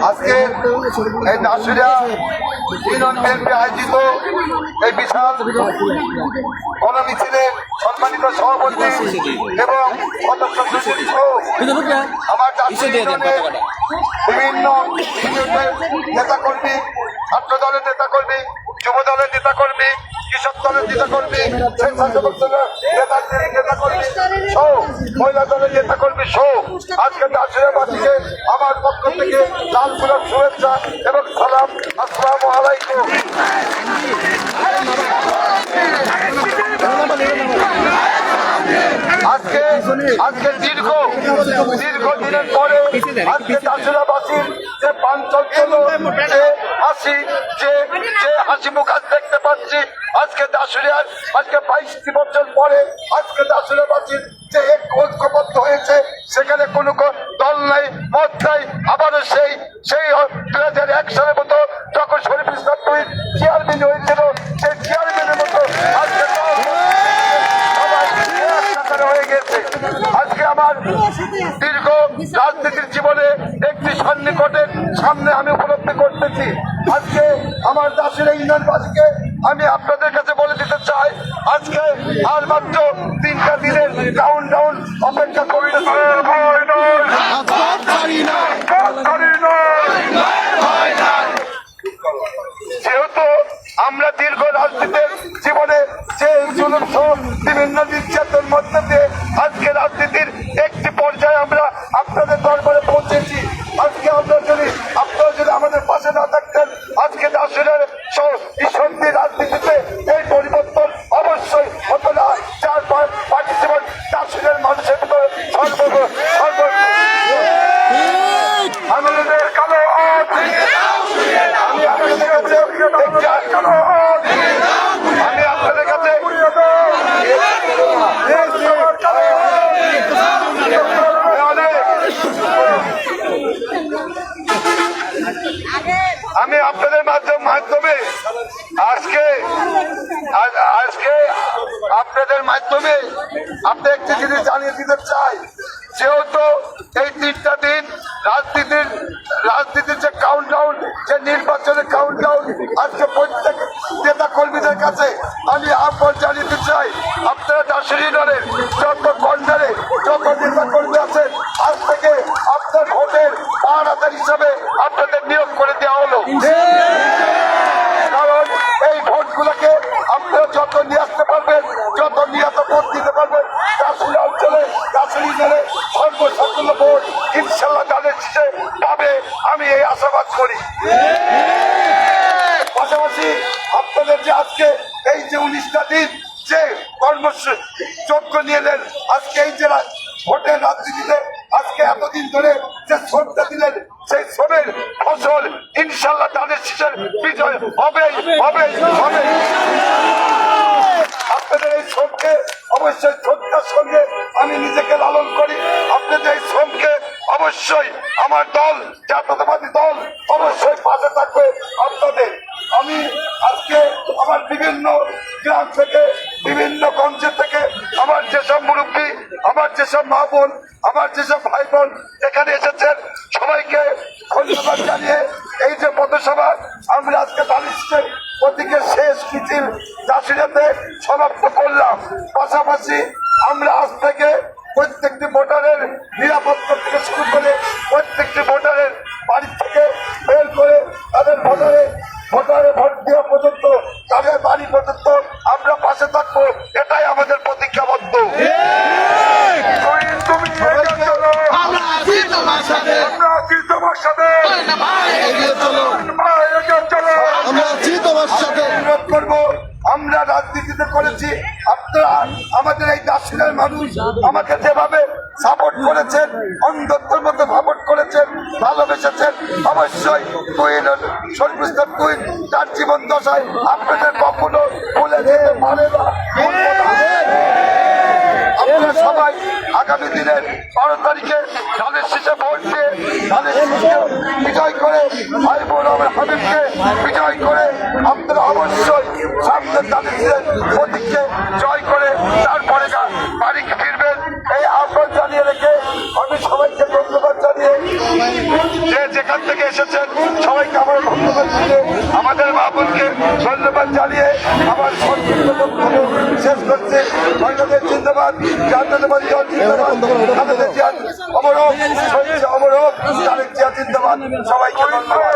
আজকে এই Nasira union BNP আয়োজিত এই বিশাল গণমিছিলে সম্মানিত সভাপতি এবং সদস্য সচিব সহ আমার বিভিন্ন নেতাকর্মী, ছাত্র দলের নেতাকর্মী, যুব দলের নেতাকর্মী, কৃষক দলের নেতাকর্মী, নেতাকর্মী সহ মহিলা দলের নেতাকর্মী সহ আজকে নাসিরাবাসীকে আমার পক্ষ থেকে লাল গোলাপ শুভেচ্ছা এবং সালাম। আসসালামু আলাইকুম। আজকে দীর্ঘ দিনের পরে আজকে নাসিরাবাসীর যে প্রাঞ্চল যে হাসি মুখ আজ দেখতে পাচ্ছি, আজকে নাসিরার আজকে 22টি বছর পরে আজকে নাসিরাবাসীর যে ঐক্যবদ্ধ হয়েছে, সেখানে কোনো দল নাই, মত নাই। আবারও সেই 2001 সালের মতো যখন শরীফ ইসলাম চেয়ারম্যান হয়েছিল, সেই চেয়ারম্যানের মতো আজকে হয়ে গেছে। আজকে আমার দীর্ঘ রাজনীতির জীবনে একটি সন্নিকটের সামনে আমি উপলব্ধি করতেছি। আজকে আমার নাসিরা ইউনিয়নবাসীকে আমি আপনাদের কাছে বলে দিতে চাই, আজকে আর মাত্র 3টা দিনের কাউন্টডাউন অপেক্ষা করতে যেহেতু আমরা দীর্ঘ রাজনীতির জীবনে যে জুলুম সহ বিভিন্ন নির্যাতন মধ্যে দিয়ে আজকে রাজনীতির একটি পর্যায়ে আমরা আপনাদের দরবারে পৌঁছেছি। আজকে আপনারা যদি আমাদের পাশে না থাকতেন, আজকে নাসিরার সন্ধি রাজনীতিতে এই পরিবর্তন অবশ্যই হতো না। যার পার্টিসিপেন্ট নাসিরার মানুষের ভিতরে আমাদের কালো আমি আপনাদের কাছে আমি আপনাদের মাধ্যমে আজকে আপনাদের মাধ্যমে আপনি একটি জিনিস জানিয়ে দিতে চাই, যেহেতু এই 3টা দিন রাজনীতির যে কাউন্টডাউন, যে নির্বাচনের কাউন্টডাউন, আজকে প্রত্যেক নেতা কর্মীদের কাছে আমি আহ্বান জানিয়ে চাই, আপনারা নাসিরা ইউনিয়নের যত কর্নারে যত নেতা কর্মী আছেন, আজ থেকে আপনার ভোটের পাহারাদার হিসাবে আপনাদের নিয়োগ করে দেওয়া হলো। কারণ এই ভোটগুলোকে আপনারা যত নিয়ে আসতে পারবেন, যত নিহত ভোট দিতে পারবেন, নাসিরা অঞ্চলে নাসিরা ইউনিয়নে সর্বসাকুল্য ভোট ইনশাল্লাহ তাদের শেষে পাবে, আমি এই আশাবাদ করি। পাশাপাশি আপনাদের যে আজকে এই যে 19টা দিন যে কর্মযোগ্য নিয়ে নেন, আজকে এই যে ভোটের রাজনীতিতে আজকে এতদিন ধরে যে শ্রমটা দিলেন, সেই শ্রমের ফসল ইনশাল্লাহ তাদের শেষের বিজয় হবে। আপনাদের এই শ্রমকে অবশ্যই শ্রদ্ধার সঙ্গে আমি নিজেকে লালন করি। আপনাদের এই শ্রমকে অবশ্যই আমার দল, জাতীয়তাবাদী দল, অবশ্যই পাশে থাকবে আপনাদের। আমি আজকে আমার বিভিন্ন গ্রাম থেকে, বিভিন্ন গঞ্জে থেকে আমার যেসব মুরব্বী, আমার যেসব মা বোন, আমার যেসব ভাই বোন এখানে এসেছেন, সবাইকে ধন্যবাদ জানিয়ে এই যে পথসভা আমরা আজকে বালিশের প্রতীকের শেষ মিছিল নাসিরাতে সমাপ্ত করলাম। পাশাপাশি আমরা আজ থেকে প্রত্যেকটি ভোটারের নিরাপত্তা থেকে শুরু করে প্রত্যেকটি ভোটারের বাড়ি থেকে বের করে তাদের ভোটারে ভোট দেওয়া পর্যন্ত, তাদের বাড়ি পর্যন্ত আমরা পাশে থাকবো, এটাই আমাদের প্রতিজ্ঞাবদ্ধ। অনুরোধ করবো, আমরা রাজনীতিতে করেছি, আপনারা আমাদের এই নাসিরার মানুষ আমাকে যেভাবে সাপোর্ট করেছেন, অন্ধত্বের মধ্যে সাপোর্ট করেছেন, ভালোবেসেছেন, অবশ্যই শরীফ ইসলাম তার জীবন দশায় আপনাদের কখনো ভুলে যেতে পারে না। আপনারা সবাই আগামী দিনের 12 তারিখে ধানের শীষে ভোট দিয়ে ধানের শীষকে বিজয় করে, ভাই বোন আমার হাবিবকে বিজয় করে, আপনারা অবশ্যই সামনে ধানের শীষের প্রতীককে জয় করে তারপরে বাড়ি ফিরবেন, এই আহ্বান জানিয়ে রেখে আমি সবাইকে ধন্যবাদ জানিয়ে যে যেখান থেকে এসেছেন উপস্থিতিতে আমাদের মাহবুবকে ধন্যবাদ জানিয়ে আমার সংক্ষিপ্ত বক্তব্য শেষ করছে। বাংলাদেশ জিন্দাবাদ, জাতীয়তাবাদী দল জিন্দাবাদ, খালেদা জিয়া অমর হোক, শহীদ অমর হোক, তারেক জিয়া জিন্দাবাদ। সবাইকে ধন্যবাদ।